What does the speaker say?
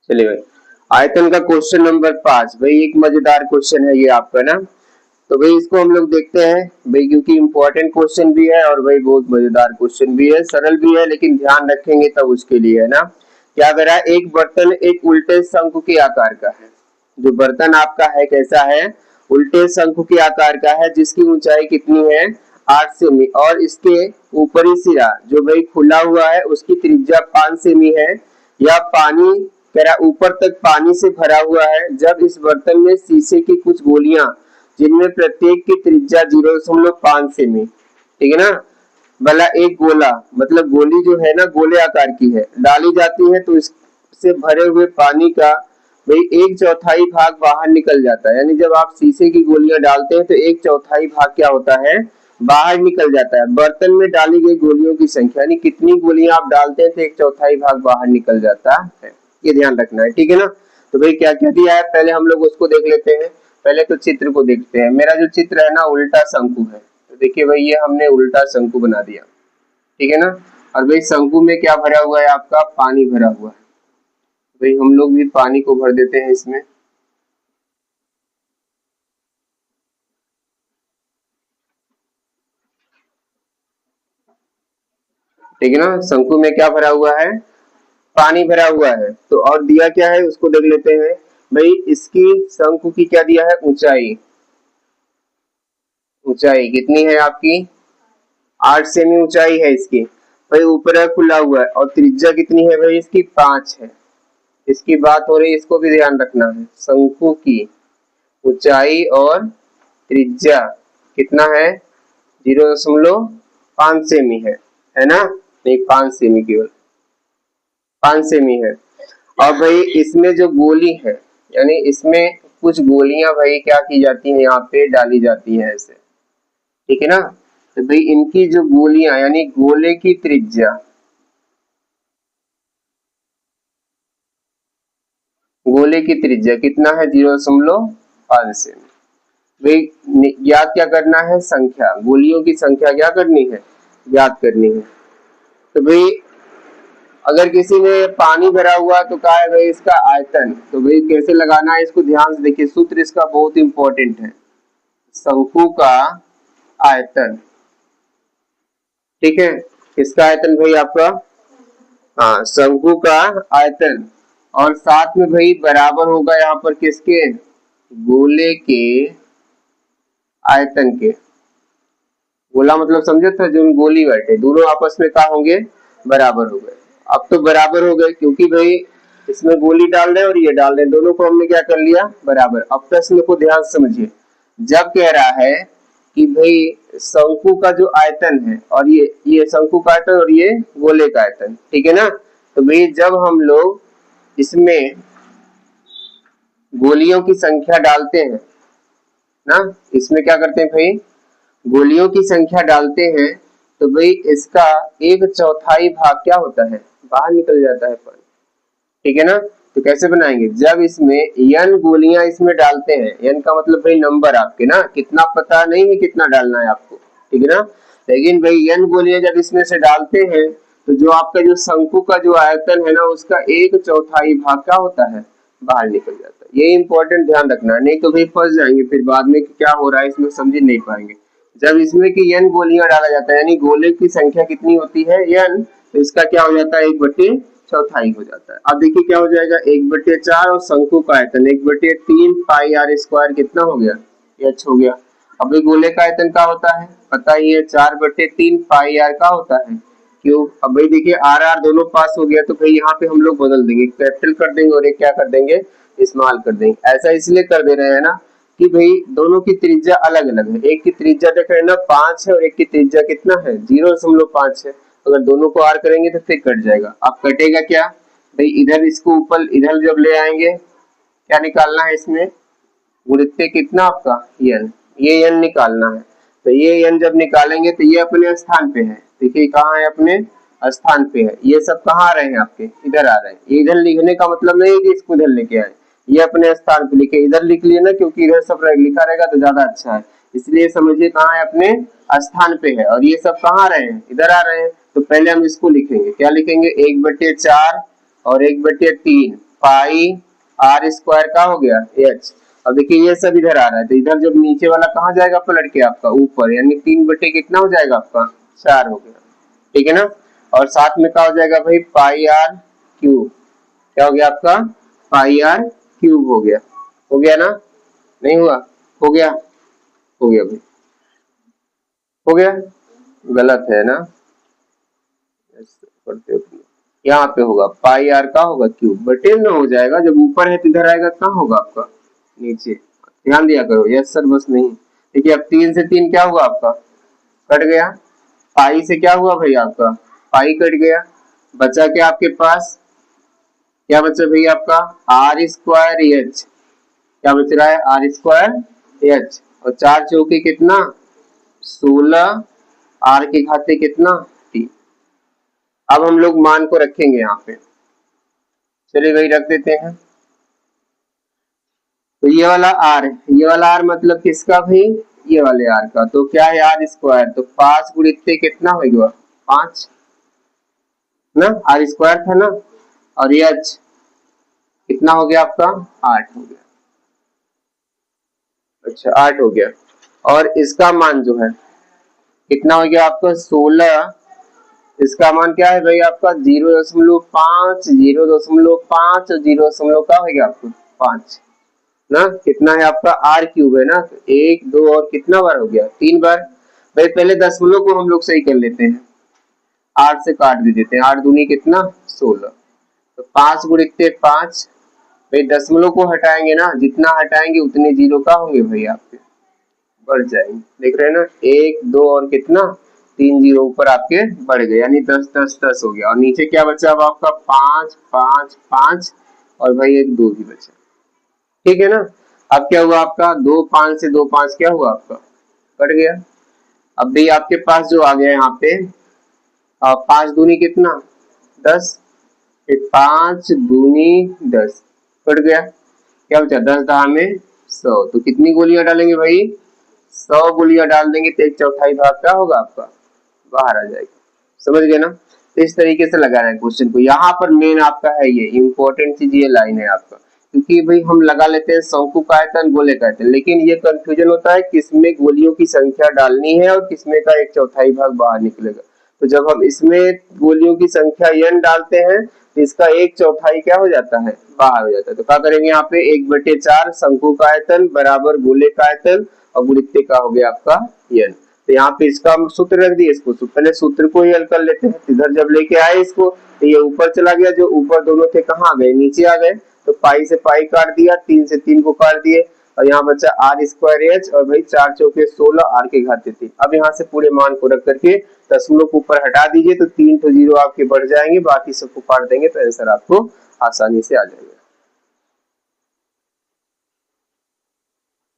चलिए भाई, आयतन का क्वेश्चन नंबर 5 भाई, एक मजेदार क्वेश्चन है ये आपका ना। तो भाई इसको हम लोग देखते हैं भाई, क्योंकि इंपॉर्टेंट क्वेश्चन भी है और भाई बहुत मजेदार क्वेश्चन भी है, सरल भी है, लेकिन ध्यान रखेंगे तब उसके लिए है ना। क्या करा, एक बर्तन एक उल्टे शंकु के आकार का है। जो बर्तन आपका है कैसा है, उल्टे शंकु के आकार का है, जिसकी ऊंचाई कितनी है 8 सेमी, और इसके ऊपरी सिरा जो भाई खुला हुआ है उसकी त्रिज्या 5 सेमी है। या पानी कह रहा ऊपर तक पानी से भरा हुआ है। जब इस बर्तन में शीशे की कुछ गोलियां जिनमें प्रत्येक की त्रिज्या 0.5 सेमी, ठीक है ना, भला एक गोला मतलब गोली जो है ना गोले आकार की है, डाली जाती है तो इससे भरे हुए पानी का भाई 1/4 भाग बाहर निकल जाता है। यानी जब आप शीशे की गोलियां डालते हैं तो 1/4 भाग क्या होता है, बाहर निकल जाता है। बर्तन में डाली गई गोलियों की संख्या, यानी कितनी गोलियां आप डालते हैं तो 1/4 भाग बाहर निकल जाता है, ये ध्यान रखना है, ठीक है ना। तो भाई क्या क्या दिया है, पहले हम लोग उसको देख लेते हैं। पहले तो चित्र को देखते हैं। मेरा जो चित्र है ना उल्टा शंकु है, तो देखिए भाई ये हमने उल्टा शंकु बना दिया, ठीक है ना। और भाई शंकु में क्या भरा हुआ है, आपका पानी भरा हुआ है। भाई हम लोग भी पानी को भर देते हैं इसमें, ठीक है ना। शंकु में क्या भरा हुआ है, पानी भरा हुआ है। तो और दिया क्या है उसको देख लेते हैं। भाई इसकी शंकु की क्या दिया है, ऊंचाई, ऊंचाई कितनी है आपकी 8 सेमी ऊंचाई है इसकी। भाई ऊपर है खुला हुआ है, और त्रिज्या कितनी है भाई इसकी 5 है। इसकी बात हो रही है, इसको भी ध्यान रखना है। शंकु की ऊंचाई और त्रिज्या कितना है, 0.5 सेमी है ना, नहीं 5 सेमी, केवल 5 सेमी है। और भाई इसमें जो गोली है, यानी इसमें कुछ गोलियां भाई क्या की जाती है, यहाँ पे डाली जाती है ऐसे, ठीक है ना। तो भाई इनकी जो गोलियां यानी गोले की त्रिज्या, गोले की त्रिज्या कितना है 0.5 सेमी। भाई याद क्या करना है, संख्या, गोलियों की संख्या क्या करनी है, याद करनी है। तो भाई अगर किसी में पानी भरा हुआ तो क्या है भाई इसका आयतन, तो भाई कैसे लगाना है इसको ध्यान से देखिए, सूत्र इसका बहुत इंपॉर्टेंट है। शंकु का आयतन, ठीक है, किसका आयतन भाई आपका, हाँ शंकु का आयतन, और साथ में भाई बराबर होगा यहाँ पर किसके, गोले के आयतन के। गोला मतलब समझे था, जो गोली बैठे दोनों आपस में क्या होंगे, बराबर हो गए। अब तो बराबर हो गए क्योंकि भाई इसमें गोली डाल रहे हैं और ये डाल रहे हैं, दोनों को हमने क्या कर लिया, बराबर। अब प्रश्न को ध्यान से समझिए। जब कह रहा है कि भाई शंकु का जो आयतन है, और ये शंकु का आयतन और ये गोले का आयतन, ठीक है ना। तो भाई जब हम लोग इसमें गोलियों की संख्या डालते हैं ना, इसमें क्या करते हैं भाई, गोलियों की संख्या डालते हैं, तो भाई इसका 1/4 भाग क्या होता है, बाहर निकल जाता है पानी, ठीक है ना। तो कैसे बनाएंगे, जब इसमें n गोलियां इसमें डालते हैं, n का मतलब भाई नंबर आपके ना, कितना पता नहीं है कितना डालना है आपको, ठीक है ना। लेकिन भाई n गोलियां जब इसमें से डालते हैं तो जो आपका जो शंकु का जो आयतन है ना उसका 1/4 भाग क्या होता है, बाहर निकल जाता है। ये इंपॉर्टेंट ध्यान रखना है, नहीं तो भाई फंस जाएंगे फिर बाद में कि क्या हो रहा है इसमें समझ नहीं पाएंगे। जब इसमें की n गोलियां डाला जाता है, यानी गोले की संख्या कितनी होती है n, तो इसका क्या हो जाता है 1/4 हो जाता है। अब देखिए क्या हो जाएगा, 1/4 और शंकु का आयतन 1/3 पाई आर स्क्वायर कितना हो गया, h हो गया। अब ये गोले का आयतन क्या होता है पता ही है, 4/3 पाई आर का होता है क्यों। अब भाई देखिए आर आर दोनों पास हो गया, तो भाई यहाँ पे हम लोग बदल देंगे, कैपिटल कर देंगे और एक क्या कर देंगे, स्मॉल कर देंगे। ऐसा इसलिए कर दे रहे हैं ना कि भाई दोनों की त्रिज्या अलग अलग है, एक की त्रिज्या देख रहे हैं ना 5 है और एक की त्रिज्या कितना है 0.5 है। अगर दोनों को आर करेंगे तो फिर कट जाएगा। अब कटेगा क्या भाई, इधर इसको ऊपर इधर जब ले आएंगे, क्या निकालना है इसमें, गुणित्य कितना आपका n, ये n निकालना है। तो ये n जब निकालेंगे तो ये अपने स्थान पे है, देखिए कहाँ है, अपने स्थान पे है। ये सब कहाँ आ रहे हैं आपके, इधर आ रहे हैं। ये इधर लिखने का मतलब नहीं है कि इसको इधर लेके आए, ये अपने स्थान पे लिखे, इधर लिख लिए ना क्योंकि इधर सब लिखा रहेगा तो ज्यादा अच्छा है, इसलिए समझिए कहाँ है, अपने स्थान पे है। और ये सब कहाँ आ रहे हैं, इधर आ रहे हैं। तो पहले हम इसको लिखेंगे, क्या लिखेंगे, 1/4 और 1/3 पाई आर स्क्वायर का हो गया एच। अब देखिए ये सब इधर आ रहा है, तो इधर जब नीचे वाला कहाँ जाएगा पलट के आपका ऊपर, यानी 3 बटे कितना हो जाएगा आपका 4 हो गया, ठीक है ना। और साथ में क्या हो जाएगा भाई पाई आर क्यूब, क्या हो गया आपका पाई आर क्यूब हो गया ना, नहीं हुआ, हो गया भाई, हो गया, गलत है ना, यहाँ पे होगा पाई आर का होगा क्यूब, बटे में हो जाएगा, जब ऊपर है तो इधर आएगा, कहाँ होगा आपका नीचे, ध्यान दिया करो, यस सर बस नहीं। देखिए अब 3 से 3 क्या हुआ आपका कट गया, पाई से क्या हुआ भाई आपका पाई कट गया, बचा क्या आपके पास, क्या बचा भाई आपका आर स्क्वायर एच, क्या बच रहा है आर स्क्वायर एच, और 4 चौके कितना 16, आर के घाते कितना 3। अब हम लोग मान को रखेंगे यहाँ पे, चलिए भाई रख देते हैं। तो ये वाला आर मतलब किसका भाई, ये वाले आर का, तो क्या है आर स्क्वायर, तो 5 गुणित कितना हो गया 5 ना, आर स्क्वायर था ना, और एच कितना हो गया आपका 8 हो गया, अच्छा 8 हो गया, और इसका मान जो है कितना हो गया आपका 16, इसका मान क्या है भाई आपका 0.5, 0.5 और 0 का हो गया आपको 5 ना, कितना है आपका आर क्यूब है ना, तो 1 2 और कितना बार हो गया 3 बार। भाई पहले दशमलव को हम लोग सही कर लेते हैं, 8 से काट भी देते हैं, 8 दूनी कितना 16, तो 5 गुणित 5, भाई दशमलव को हटाएंगे ना, जितना हटाएंगे उतने जीरो का होंगे भाई आपके बढ़ जाएंगे, देख रहे हैं ना 1 2 और कितना 3 जीरो ऊपर आपके बढ़ गए, यानी 10 10 10 हो गया, और नीचे क्या बचा अब आपका 5 5 5 और भाई एक 2 भी बचा, ठीक है ना। अब क्या हुआ आपका 2 5 से 2 5 क्या हुआ आपका कट गया। अब भी आपके पास जो आ गया यहाँ पे 5 दूनी कितना 10, 5 दूनी 10 कट गया, क्या बचा 10 दहा में 100, तो कितनी गोलियां डालेंगे भाई 100 गोलियां डाल देंगे, तो 1/4 भाग क्या होगा आपका बाहर आ जाएगा, समझ गए ना। तो इस तरीके से लगाना है क्वेश्चन को, यहाँ पर मेन आपका है ये इम्पोर्टेंट चीज, ये लाइन है आपका, क्योंकि भाई हम लगा लेते हैं शंकु का आयतन गोले का आयतन, लेकिन ये कंफ्यूजन होता है किसमें गोलियों की संख्या डालनी है और किसमें का 1/4 भाग बाहर निकलेगा। तो जब हम इसमें गोलियों की संख्या n डालते हैं तो इसका 1/4 क्या हो जाता है बाहर हो जाता है, तो क्या करेंगे यहाँ पे 1/4 शंकु का आयतन बराबर गोले का आयतन और गुणित्य का हो गया आपका n। तो यहाँ पे इसका हम सूत्र रख दिए, इसको पहले सूत्र को ही हल कर लेते हैं, इधर जब लेके आए इसको तो ये ऊपर चला गया, जो ऊपर दोनों थे कहाँ आ गए नीचे आ गए, तो पाई से पाई काट दिया, 3 से 3 को काट दिए, और यहाँ बचा आर स्क्वायर एच, और भाई 4 चौके 16 आर के घाते 3। अब यहाँ से पूरे मान को रख करके दशमलव को ऊपर हटा दीजिए, तो 3 तो जीरो आपके बढ़ जाएंगे, बाकी सबको काट देंगे तो आंसर आपको आसानी से आ जाएगा।